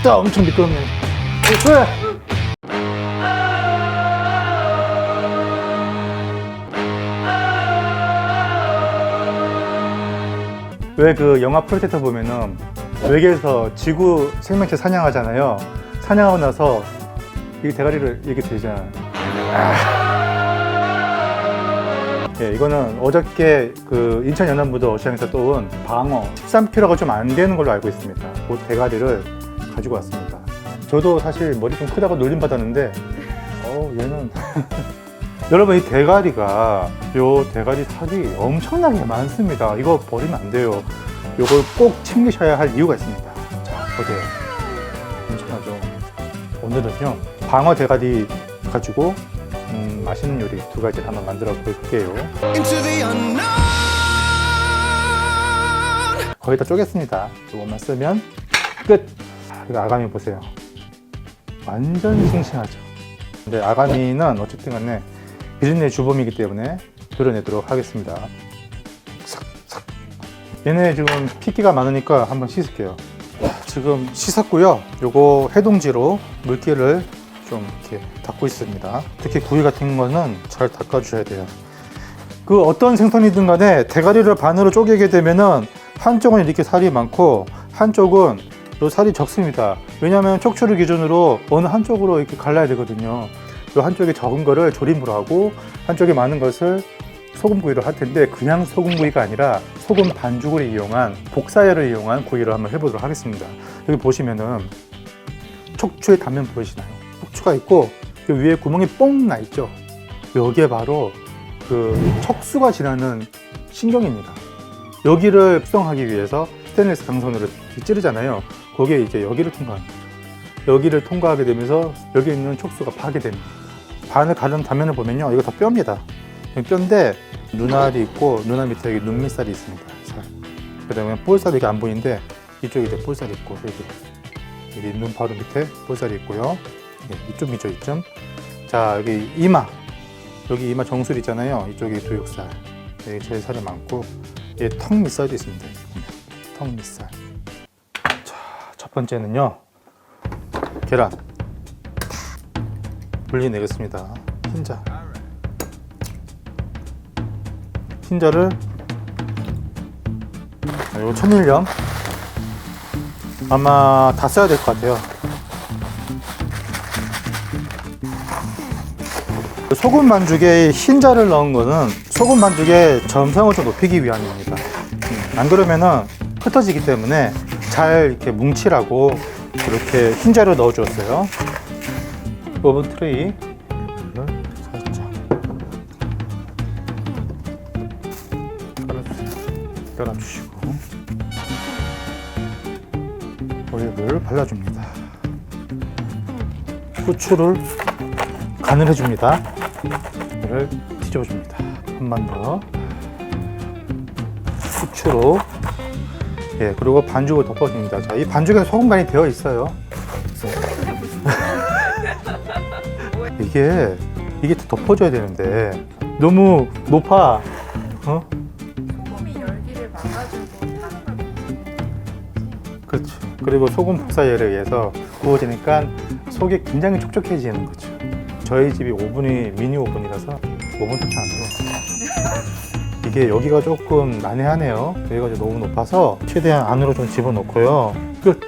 딱 엄청 미끄럽네. 왜? 왜 그 영화 프로젝터 보면은 외계에서 지구 생명체 사냥하잖아요. 사냥하고 나서 이 대가리를 이렇게 들잖아. 예, 이거는 어저께 그 인천 연안부도 어시장에서 또 온 방어 13kg가 좀 안 되는 걸로 알고 있습니다. 그 대가리를 가지고 왔습니다. 저도 사실 머리 좀 크다고 놀림 받았는데, 얘는 여러분, 이 대가리가, 요 대가리 살이 엄청나게 많습니다. 이거 버리면 안 돼요. 요걸 꼭 챙기셔야 할 이유가 있습니다. 자, 보세요. 엄청나죠? 오늘은요, 방어 대가리 가지고 맛있는 요리 두 가지를 한번 만들어 볼게요. 거의 다 쪼갰습니다. 이것만 쓰면 끝! 이거 아가미 보세요. 완전 싱싱하죠? 근데 아가미는 어쨌든 간에 비린내 주범이기 때문에 드러내도록 하겠습니다. 싹싹. 얘네 지금 핏기가 많으니까 한번 씻을게요. 지금 씻었고요. 요거 해동지로 물기를 좀 이렇게 닦고 있습니다. 특히 구이 같은 거는 잘 닦아주셔야 돼요. 그 어떤 생선이든 간에 대가리를 반으로 쪼개게 되면은 한쪽은 이렇게 살이 많고 한쪽은 요 살이 적습니다. 왜냐하면 척추를 기준으로 어느 한쪽으로 이렇게 갈라야 되거든요. 요 한쪽에 적은 거를 조림으로 하고 한쪽에 많은 것을 소금구이로 할 텐데, 그냥 소금구이가 아니라 소금 반죽을 이용한 복사열을 이용한 구이를 한번 해보도록 하겠습니다. 여기 보시면은 척추의 단면 보이시나요? 척추가 있고 그 위에 구멍이 뽕 나 있죠. 여기에 바로 그 척수가 지나는 신경입니다. 여기를 수정하기 위해서 스테인리스 강선으로 찌르잖아요. 거기에 이제 여기를 통과하는 거죠. 여기를 통과하게 되면서 여기 있는 척수가 파괴됩니다. 반을 가른 단면을 보면요, 이거 다 뼈입니다. 뼈인데 눈알이 있고 눈알 밑에 여기 눈밑살이 있습니다. 그 다음에 볼살이 이게 안 보이는데 이쪽에 이제 볼살이 있고, 여기 눈 바로 밑에 볼살이 있고요. 이쪽이죠, 이쯤. 자, 여기 이마, 여기 이마 정수리 있잖아요. 이쪽이 두육살, 여기 제일 살이 많고, 여기 턱 밑살도 있습니다. 턱 밑살. 자, 첫 번째는요, 계란 분리내겠습니다. 흰자를 이거 천일염 아마 다 써야 될 것 같아요. 소금 반죽에 흰자를 넣은 거는 소금 반죽의 점성을 좀 높이기 위함입니다. 안 그러면은 흩어지기 때문에 잘 이렇게 뭉치라고 이렇게 흰자를 넣어 주었어요. 오븐 트레이 살짝 깔아주시고 오일을 발라줍니다. 후추를 간을 해줍니다. 이를 뒤집어줍니다. 한 번 더 후추로, 예, 그리고 반죽을 덮어줍니다. 자, 이 반죽에 소금 간이 되어 있어요. 이게 덮어줘야 되는데 너무 높아. 소금이 열기를 막아주고 타는 걸. 그렇죠. 그리고 소금 복사열에 의해서 구워지니까 속이 굉장히 촉촉해지는 거죠. 저희 집이 오븐이 미니 오븐이라서 오븐 터치 안 들어. 이게 여기가 조금 난해하네요. 여기가 너무 높아서 최대한 안으로 좀 집어넣고요. 끝.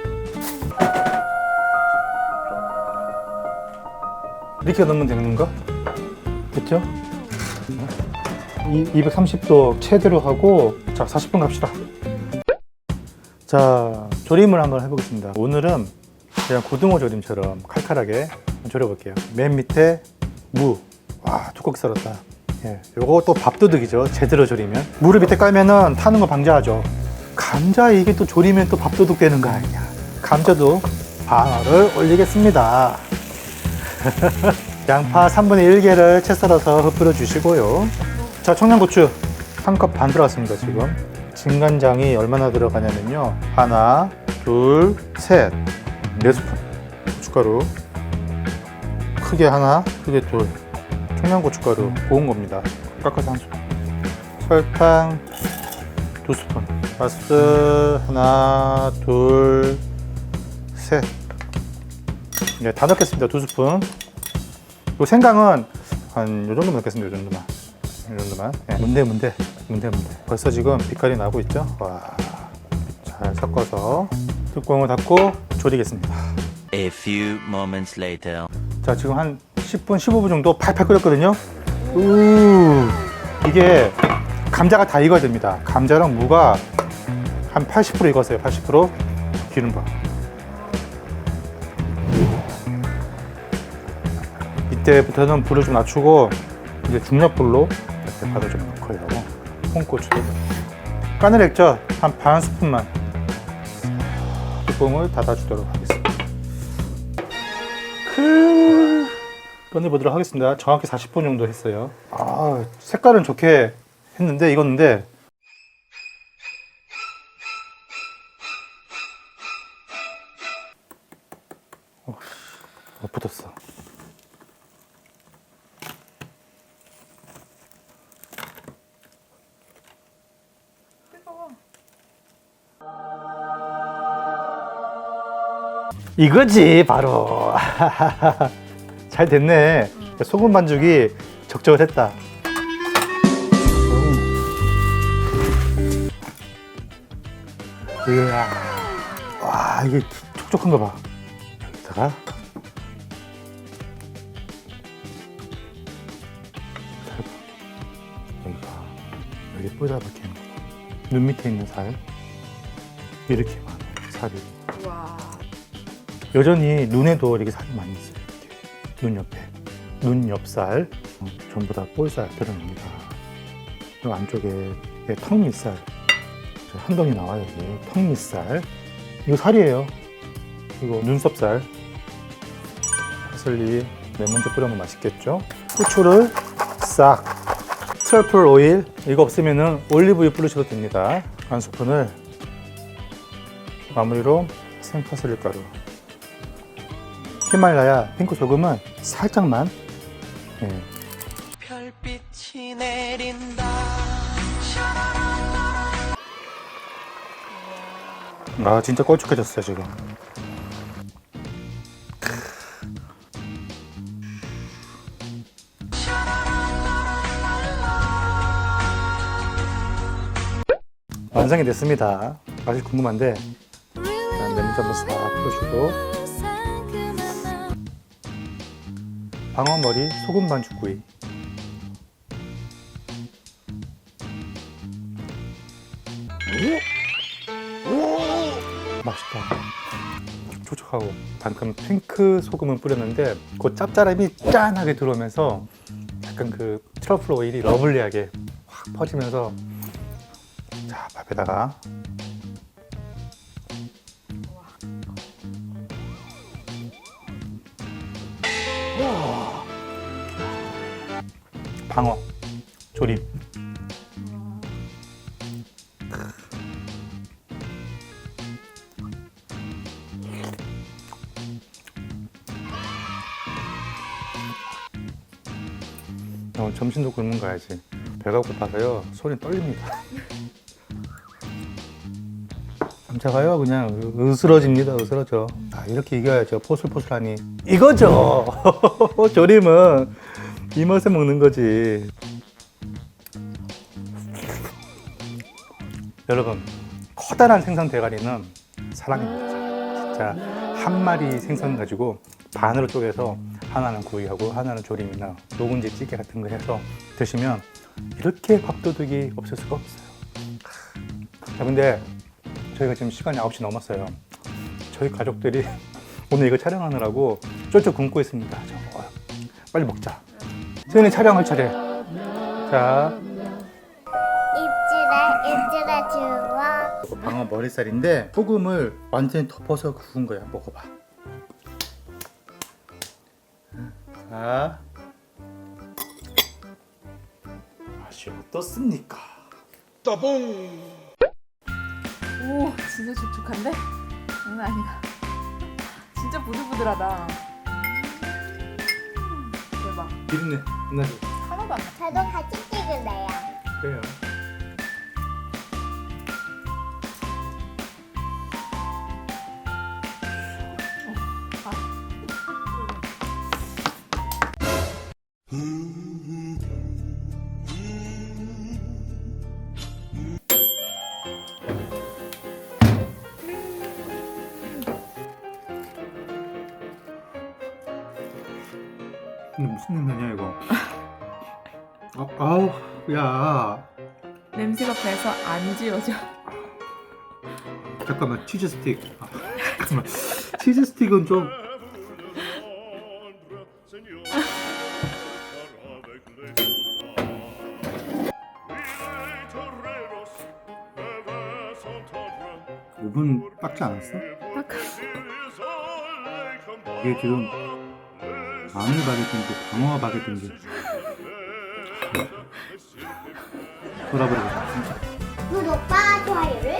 이렇게 넣으면 되는 거? 그쵸? 230도 최대로 하고, 자, 40분 갑시다. 자, 조림을 한번 해보겠습니다. 오늘은 그냥 고등어 조림처럼 칼칼하게 졸여볼게요. 맨 밑에 무. 와, 두껍게 썰었다. 예, 요거 또 밥도둑이죠. 제대로 조리면. 무를 밑에 깔면은 타는 거 방지하죠. 감자 이게 또 조리면 또 밥도둑 되는 거 아니야. 감자도 반을 올리겠습니다. 양파 3분의 1개를 채 썰어서 흩뿌려 주시고요. 자, 청양고추 1컵 반 들어갔습니다. 지금 진간장이 얼마나 들어가냐면요, 하나, 둘, 셋, 4스푼. 고춧가루 크게 하나, 크게 둘. 청양고춧가루 고운 겁니다. 깎아서 1스푼. 설탕 2스푼. 가스 하나, 둘, 셋. 네, 다 넣겠습니다. 2스푼. 요 생강은 한 요 정도만 넣겠습니다. 요 정도만. 네, 문대. 벌써 지금 빛깔이 나고 있죠? 와, 잘 섞어서 뚜껑을 닫고 졸이겠습니다. A few moments later. 자, 지금 한 10분, 15분 정도 팔팔 끓였거든요. 이게 감자가 다 익어야 됩니다. 감자랑 무가 한 80% 익었어요. 80% 기름봐. 이때부터는 불을 좀 낮추고 이제 중약불로 이렇게 바로 좀 넣고요. 홍고추도 까늘 액젓 한 반 스푼만 뚜껑을 닫아주도록 하겠습니다. 꺼내보도록 하겠습니다. 정확히 40분 정도 했어요. 아, 색깔은 좋게 했는데 익었는데 붙었어. 뜨거워. 이거지 바로. 잘 됐네. 소금 반죽이 적절했다. 이야, 와, 이게 촉촉한 거 봐. 여기다가 여기 뽀자 박히는 거. 눈 밑에 있는 살 이렇게 많아요. 살이. 와. 여전히 눈에도 이렇게 살이 많이 있어요. 이렇게. 눈 옆에. 눈 옆살. 전부 다 볼살 드러납니다. 이 안쪽에 턱 밑살. 한 덩이 나와요. 여기. 턱 밑살. 이거 살이에요. 이거 눈썹살. 파슬리 먼저 뿌려면 맛있겠죠? 후추를 싹. 트러플 오일. 이거 없으면은 올리브유 뿌리셔도 됩니다. 한 스푼을. 마무리로 생파슬리 가루. 히말라야 핑크 소금은 살짝만. 예. 별빛이 내린다. 아, 진짜 걸쭉해졌어요 지금. 완성이 됐습니다. 맛이 궁금한데 일단 레몬 한번 싹 풀어주고 방어머리 소금 반죽구이. 맛있다. 촉촉하고 방금 핑크 소금을 뿌렸는데 그 짭짤함이 짠하게 들어오면서 약간 그 트러플 오일이 러블리하게 확 퍼지면서 자, 밥에다가 방어 조림. 점심도 굶는 거야지. 배가 고파서요. 손이 떨립니다. 감자가요 그냥 으스러집니다. 으스러져. 아, 이렇게 이겨야죠. 포슬포슬하니 이거죠. 조림은 이 맛에 먹는 거지. 여러분, 커다란 생선 대가리는 사랑입니다. 진짜 한 마리 생선 가지고 반으로 쪼개서 하나는 구이하고 하나는 조림이나 묵은지 찌개 같은 거 해서 드시면 이렇게 밥도둑이 없을 수가 없어요. 자, 근데 저희가 지금 시간이 9시 넘었어요. 저희 가족들이 오늘 이거 촬영하느라고 쫄쫄 굶고 있습니다. 빨리 먹자. 세연이 촬영할 차례. 자, 입질에 주워. 이거 방어 머리살인데 소금을 완전히 덮어서 구운 거야. 먹어봐. 자, 맛이 어떻습니까? 오, 진짜 촉촉한데? 장난 아니다. 진짜 부들부들하다. 대박. 비린내 나죠? 하나도 안 나. 저도 같이 찍을래요. 그래요. 이게 무슨 냄새냐 이거? 아우 야 냄새가 배서 안 지워져. 잠깐만 치즈 스틱. 잠깐만 치즈 스틱은 좀 오분 빡지 않았어? 이게 지금 마늘 바게트인데 방어 바게트인지 돌아버리겠다 진짜. 구독과 좋아요를